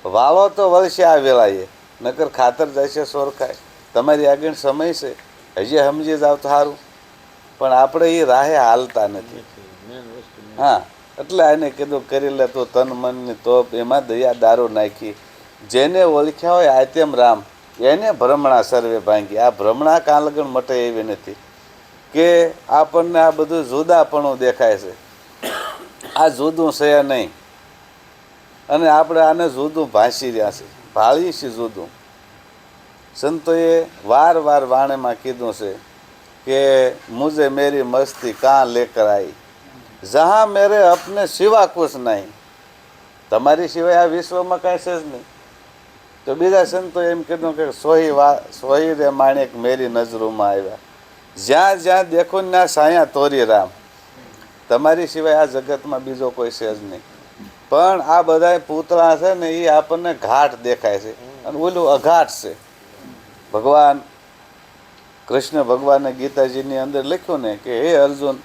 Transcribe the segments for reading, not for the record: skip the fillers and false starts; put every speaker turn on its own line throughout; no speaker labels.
વાળો તો વળશે આ વેળાએ, નકર ખાતર જશે સોરખાય. તમારી આગળ સમય છે, હજી સમજી જાવ તો સારું, પણ આપણે એ રાહે હાલતા નથી. હા, એટલે આને કીધું કરી લે તું તન મનની તોપ, એમાં દયા દારૂ નાખી. જેને ઓળખ્યા હોય આત્યમ રામ, એને ભ્રમણા સર્વે ભાંગી. આ ભ્રમણા કાંલગણ મટે એવી નથી કે આપણને આ બધું જુદાપણું દેખાય છે. આ જુદું છે નહીં, અને આપણે આને જુદું ભાંસી રહ્યા છે, ભાળી છે જુદું. સંતોએ વાર વાર વાણીમાં કીધું છે કે મુझे मेरी मस्ती कहाँ लेकर आई, जहाँ मेरे अपने सिवा कुछ नहीं. તમારી સિવાય આ વિશ્વમાં કાંઈ છે જ નહીં. તો બીજા સંતો એમ કીધું કે સોહી રે માણેક મેરી નજરોમાં આવ્યા, જ્યાં જ્યાં દેખો ત્યાં સાયા તોરી રામ. તમારી સિવાય આ જગતમાં બીજો કોઈ છે જ નહીં. પણ આ બધા પૂતળા છે ને એ આપણને ઘાટ દેખાય છે, અને ઓલું અઘાટ છે. ભગવાન કૃષ્ણ ભગવાને ગીતાજીની અંદર લખ્યું ને કે હે અર્જુન,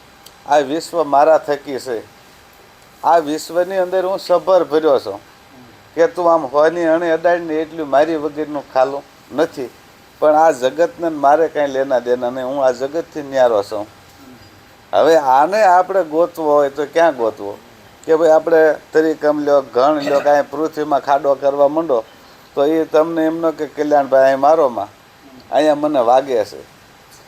આ વિશ્વ મારા થકી છે. આ વિશ્વની અંદર હું સભર ભર્યો છું કે તું આમ હોની અણે અડાડીને એટલું મારી વગરનું ખાલું નથી. પણ આ જગતને મારે કાંઈ લેના દેના નહીં, હું આ જગતથી ન્યારો છું. હવે આને આપણે ગોતવો હોય તો ક્યાં ગોતવો? કે ભાઈ આપણે તરીકમ લ્યો, ઘણ લ્યો, કાંઈ પૃથ્વીમાં ખાડો કરવા માંડો તો એ તમને એમનો કે કલ્યાણભાઈ અહીં મારોમાં, અહીંયા મને વાગે છે.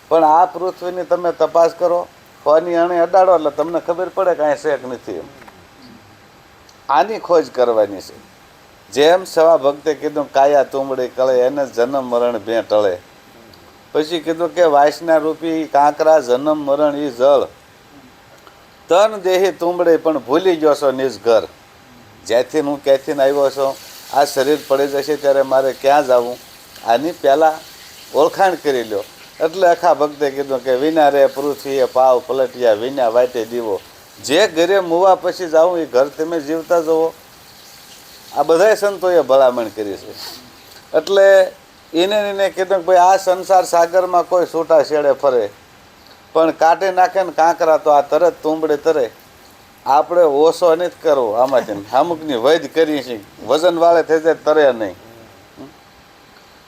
પણ આ પૃથ્વીની તમે તપાસ કરો, હોની અણે અડાડો એટલે તમને ખબર પડે કે અહીં શેક નથી. એમ આની ખોજ કરવાની છે. જેમ સવા ભક્તે કીધું કાયા તુંબડી કળે, એને જન્મ મરણ ભે ટળે. પછી કીધું કે વાસના રૂપી કાંકરા જન્મ મરણ ઈ જળ, તન દેહી તુંબડે પણ ભૂલી ગયો છો નિજ ઘર. જ્યાંથી હું ક્યાંથી આવ્યો છું, આ શરીર પડી જશે ત્યારે મારે ક્યાં જવું, આની પહેલાં ઓળખાણ કરી લ્યો. એટલે આખા ભક્તે કીધું કે વિના રે પૃથ્વીએ પાવ પલટ્યા, વિના વાટે દીવો. જે ઘરે મુવા પછી જાઉં એ ઘર તમે જીવતા જવો. આ બધાય સંતોએ ભલામણ કરી છે. એટલે એને કીધું કે ભાઈ આ સંસાર સાગરમાં કોઈ છૂટા છેડે ફરે, પણ કાઢી નાખે ને કાંકરા તો આ તરત તુંબડે તરે. આપણે ઓછો નથી કરવો આમાંથી, અમુકની વૈધ કરી છે, વજન વાળે થઈ જાય તરે નહીં.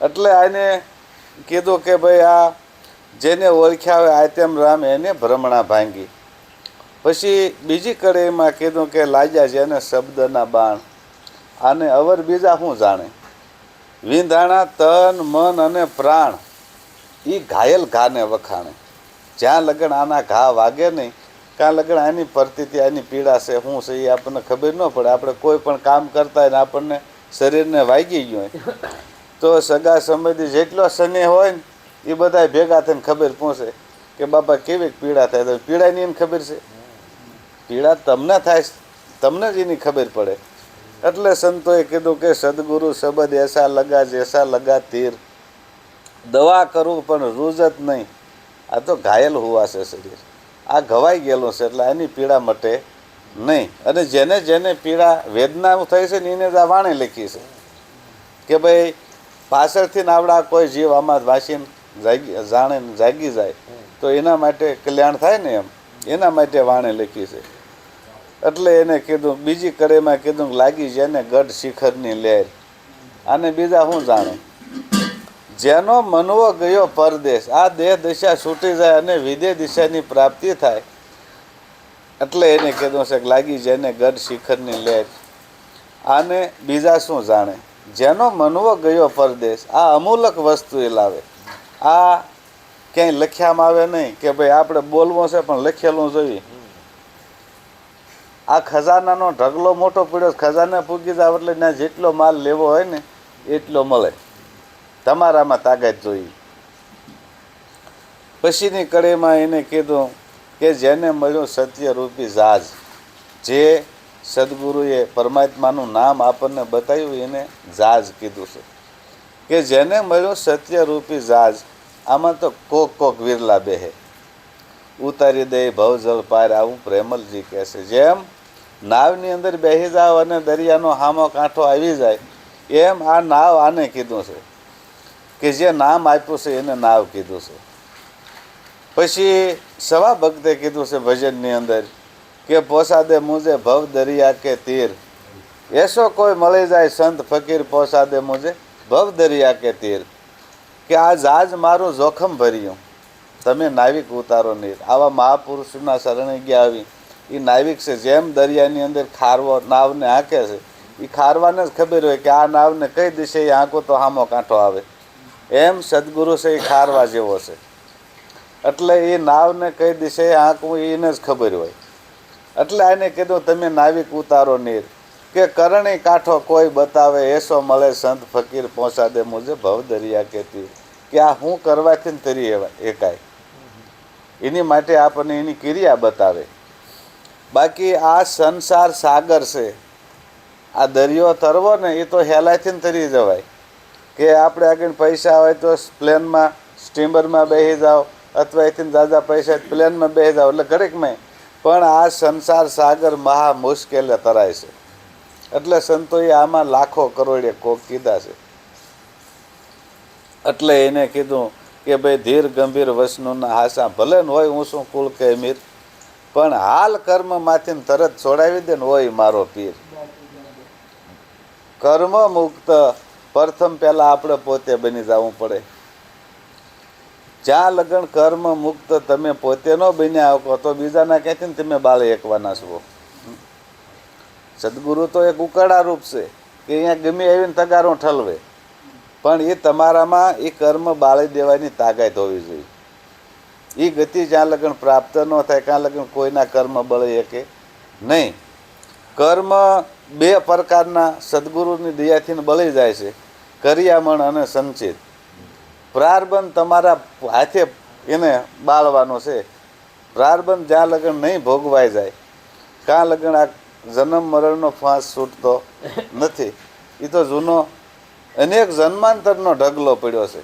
એટલે આને કીધું કે ભાઈ આ જેને ઓળખ્યા હોય આત્યમ રામ, એને ભ્રમણા ભાંગી. પછી બીજી કડીમાં કીધું કે લાગ્યા જેને શબ્દના બાણ, આને અવર બીજા શું જાણે. વિંધાણા તન મન અને પ્રાણ, એ ઘાયલ ઘાને વખાણે. જ્યાં લગન આના ઘા વાગે નહીં, ત્યાં લગન આની પરતીથી આની પીડા છે શું છે એ આપણને ખબર ન પડે. આપણે કોઈ પણ કામ કરતા હોય ને આપણને શરીરને વાગી ગયું હોય તો સગા સંબંધી જેટલો સ્નેહ હોય ને એ બધા ભેગા થઈને ખબર પહોંચે કે બાપા કેવી પીડા થાય. તો પીડાની એને ખબર છે, પીડા તમને થાય, તમને જ એની ખબર પડે. એટલે સંતોએ કીધું કે સદગુરુ શબ્દ એસા લગા જેસા લગા તીર, દવા કરવું પણ રૂજ જ નહીં. આ તો ઘાયલ હોવા છે શરીર, આ ઘવાઈ ગયેલું છે, એટલે એની પીડા મટે નહીં. અને જેને જેને પીડા વેદના થઈ છે ને એને જ આ વાણી લખી છે કે ભાઈ પાછળથી નાવડા કોઈ જીવ આમાં વાંચીને જાણે જાગી જાય તો એના માટે કલ્યાણ થાય ને, એમ એના માટે વાણી લખી છે. એટલે એને કીધું બીજી કડીમાં કીધું લાગી જેને ગઢ શિખરની લહેર, આને બીજા શું જાણે. જેનો મનવો ગયો પરદેશ, આ દેહ દિશા છૂટી જાય અને વિદેહ દિશાની પ્રાપ્તિ થાય. એટલે એને કીધું છે કે લાગી જેને ગઢ શિખરની લહેર, આને બીજા શું જાણે. જેનો મનવો ગયો પરદેશ, આ અમૂલક વસ્તુ એ લાવે. આ ક્યાંય લખ્યામાં આવે નહીં કે ભાઈ આપણે બોલવું છે પણ લખેલું જોઈએ. આ ખજાનાનો ઢગલો મોટો પડ્યો, ખજાને પૂગી જાવ એટલે ત્યાં જેટલો માલ લેવો હોય ને એટલો મળે. તમારામાં તાકાત જોઈએ. પછીની કડીમાં એને કીધું કે જેને મળ્યું સત્યરૂપી જાજ, જે સદગુરુએ પરમાત્માનું નામ આપણને બતાવ્યું એને જાજ કીધું છે. કે જેને મળ્યું સત્યરૂપી જાજ, આમાં તો કોક વિરલા બેહે, ઉતારી દે ભવજળ પાર, આવું પ્રેમલજી કહે છે. જેમ નાવની અંદર બેસી જાવ અને દરિયાનો હામો કાંઠો આવી જાય, એમ આ નાવ આને કીધું છે કે જે નામ આપ્યું છે એને નાવ કીધું છે. પછી સવા ભક્તે કીધું છે ભજનની અંદર કે પોસાદે મુજે ભવ દરિયા કે તીર, એસો કોઈ મળી જાય સંત ફકીર પોસાદે મુજે ભવ દરિયા કે તીર, કે આ જહાજ મારું જોખમ ભર્યું, તમે નાવિક ઉતારો નીર. આવા મહાપુરુષના શરણે ગયા આવી એ નાવિક છે. જેમ દરિયાની અંદર ખારવો નાવને હાંકે છે, એ ખારવાને જ ખબર હોય કે આ નાવને કઈ દિશે હાંકો તો હામો કાંઠો આવે. એમ સદગુરુ છે એ ખારવા જેવો છે. એટલે એ નાવને કઈ દિશે હાંકવું એને જ ખબર હોય. એટલે આને કીધું તમે નાવિક ઉતારો નીર, કે કરણી કાંઠો કોઈ બતાવે, એસો મળે સંત ફકીર પહોંચાડે મુજે ભવ દરિયા કહેતી, કે આ હું કરવાથી તરી એકાય. એની માટે આપણને એની ક્રિયા બતાવે. બાકી આ સંસાર સાગર છે. આ દરિયો તરવો ને એ તો હેલાથી તરી જવાય. કે આપણે આગળ પૈસા હોય તો પ્લેનમાં સ્ટીમરમાં બેસી જાઓ, અથવા અહીંથી દાદા પૈસા પ્લેનમાં બેસી જાઓ એટલે ઘડીકમાં. પણ આ સંસાર સાગર મહા મુશ્કેલે તરાય છે. એટલે સંતોએ આમાં લાખો કરોડે કોક કીધા છે. એટલે એને કીધું કે ભાઈ ધીર ગંભીર વસનુના હાસા, ભલે ને હોય હું શું કુલ કે મીર, પણ હાલ કર્મમાંથી તરત છોડાવી દે ને હોય મારો પીર. કર્મ મુક્ત પ્રથમ પહેલા આપણે પોતે બની જવું પડે. જ્યાં લગન કર્મ મુક્ત તમે પોતે ન બન્યા શકો તો બીજાના ક્યાંથી ને તમે બાળી એકવાના છો. સદગુરુ તો એક ઉકાળા રૂપ છે કે અહીંયા ગમે આવીને તગારો ઠલવે, પણ એ તમારામાં એ કર્મ બાળી દેવાની તાકાત હોવી જોઈએ. એ ગતિ જ્યાં લગન પ્રાપ્ત ન થાય ત્યાં લગન કોઈના કર્મ બળી શકે નહીં. કર્મ બે પ્રકારના સદગુરુની દયાથી બળી જાય છે, કરિયામણ અને સંચિત. પ્રારબ્ધ તમારા હાથે એને બાળવાનો છે. પ્રારબ્ધ જ્યાં લગન નહીં ભોગવાઈ જાય ત્યાં લગન આ જન્મ મરણનો ફાંસ છૂટતો નથી. એ તો જૂનો અનેક જન્માંતરનો ઢગલો પડ્યો છે.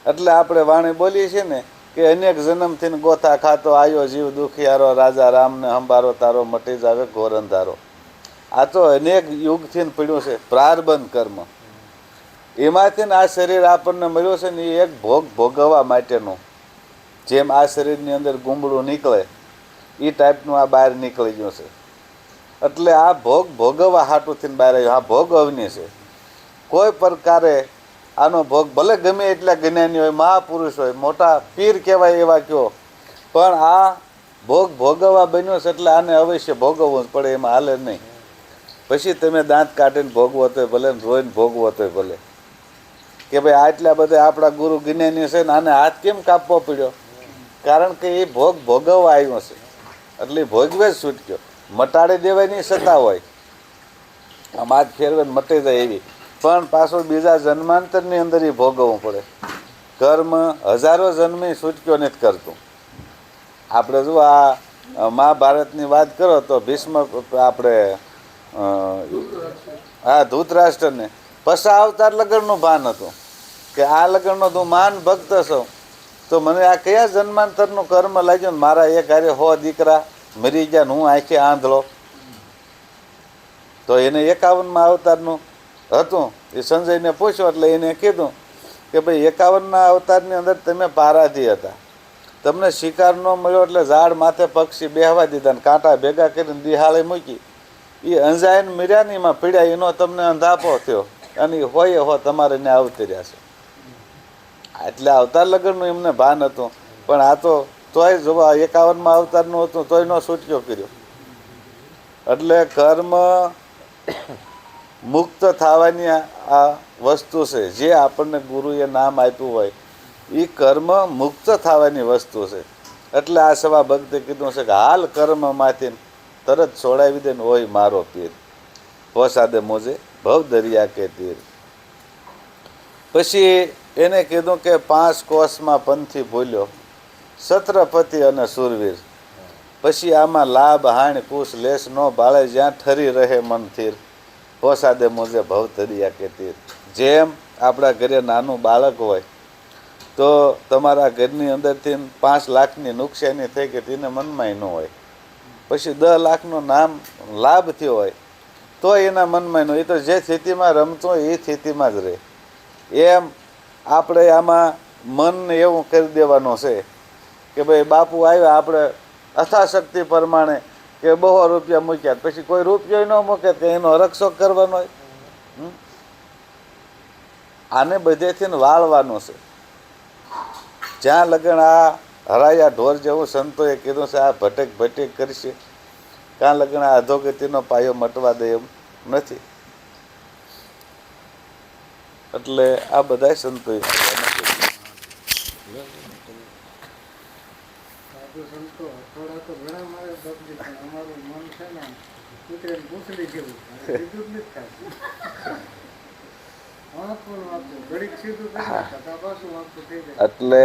એટલે આપણે વાણી બોલીએ છીએ ને કે અનેક જન્મથી ગોથા ખાતો આયો જીવ દુખિયારો, રાજા રામને હંબારો તારો મટી જાવે ઘોર અંધારો. આ તો અનેક યુગથી પડ્યું છે પ્રારબ્ધ કર્મ. એમાંથી આ શરીર આપણને મળ્યું છે ને એ એક ભોગ ભોગવવા માટેનું. જેમ આ શરીરની અંદર ગુંબળું નીકળે એ ટાઈપનું આ બહાર નીકળી ગયું છે. એટલે આ ભોગ ભોગવવા હાટુથી બહાર આવ્યું. આ ભોગ અવની છે. કોઈ પ્રકારે આનો ભોગ ભલે ગમે એટલા જ્ઞાની હોય, મહાપુરુષ હોય, મોટા પીર કહેવાય એવા કયો, પણ આ ભોગ ભોગવવા બન્યો છે એટલે આને અવશ્ય ભોગવવું જ પડે. એમાં હાલે નહીં. પછી તમે દાંત કાઢીને ભોગવો તોય ભલે, રોઈને ભોગવો તોય ભલે. કે ભાઈ આટલા બધા આપણા ગુરુ જ્ઞાની છે ને આને હાથ કેમ કાપવો પડ્યો? કારણ કે એ ભોગ ભોગવવા આવ્યો છે એટલે ભોગવે જ છૂટક્યો. મટાડી દેવાની સત્તા હોય, આમ હાથ ફેરવે મટી જાય એવી, પણ પાછું બીજા જન્માંતરની અંદર એ ભોગવવું પડે. કર્મ હજારો જન્મે છૂટક્યો નથી કરતું. આપણે જો આ મહાભારતની વાત કરો તો ભીષ્મ આપણે હા ધૂતરાષ્ટ્રને પસા અવતાર લગ્નનું ભાન હતું કે આ લગ્નનો તું માન ભક્ત છો તો મને આ કયા જન્માંતરનું કર્મ લાગ્યું ને મારા એક હારે 100 દીકરા મરી ગયા ને હું આંખે આંધળો. તો એને 51મા અવતારનું હતું. એ સંજયને પૂછ્યું એટલે એને કીધું કે ભાઈ 51ના અવતારની અંદર તમે પારાધી હતા, તમને શિકાર ન મળ્યો એટલે ઝાડ માથે પક્ષી બેહવા દીધા ને કાંટા ભેગા કરીને દિહાળે મૂકી. એ અંજાઈને મીર્યા ને એમાં પીડ્યા, એનો તમને અંધાપો થયો અને હોય હો તમારે ને અવતર્યા છે. એટલે અવતાર લગ્નનું એમને ભાન હતું, પણ આ તો તોય જોવા 51મા અવતારનું હતું તોય નો છૂટક્યો કર્યો. એટલે કર્મ મુક્ત થવાની આ વસ્તુ છે જે આપણને ગુરુએ નામ આપ્યું હોય એ કર્મ મુક્ત થવાની વસ્તુ છે. એટલે આ સવા ભક્તે કીધું છે કે હાલ કર્મમાંથી તરત છોડાવી દે ને હોય મારો પીર, પોસાદે મોજે ભવ દરિયા કે તીર. પછી એને કીધું કે 5 કોષમાં પંથી ભૂલ્યો, છત્રપતિ અને સુરવીર. પછી આમાં લાભ હાણ કુશ લેશ નો ભાળે, જ્યાં ઠરી રહે મન થીર, પોસાદે મોજે ભવ દરિયા કે તીર. જેમ આપણા ઘરે નાનું બાળક હોય તો તમારા ઘરની અંદરથી 5 લાખની નુકસાની થઈ કે તેને મનમાં ન હોય, પછી 10 લાખનો નામ લાભ થયો હોય તો એના મનમાં ન હોય. એ તો જે સ્થિતિમાં રમતો હોય એ સ્થિતિમાં જ રહે. એમ આપણે આમાં મનને એવું કરી દેવાનું છે કે ભાઈ બાપુ આવ્યા, આપણે અથાશક્તિ પ્રમાણે કે 200 રૂપિયા મૂક્યા પછી કોઈ રૂપિયો ન મૂકે કે એનો રક્ષો કરવાનો હોય. આને બધેથી વાળવાનું છે. જ્યાં લગન આ હરાયા ઢોર જેવું સંતોએ કીધું છે આ ભટેક ભટેક કરશે ત્યાં લગન આ અધોગતિનો પાયો મટવા દે એમ નથી. એટલે આ બધા સંતોએ એટલે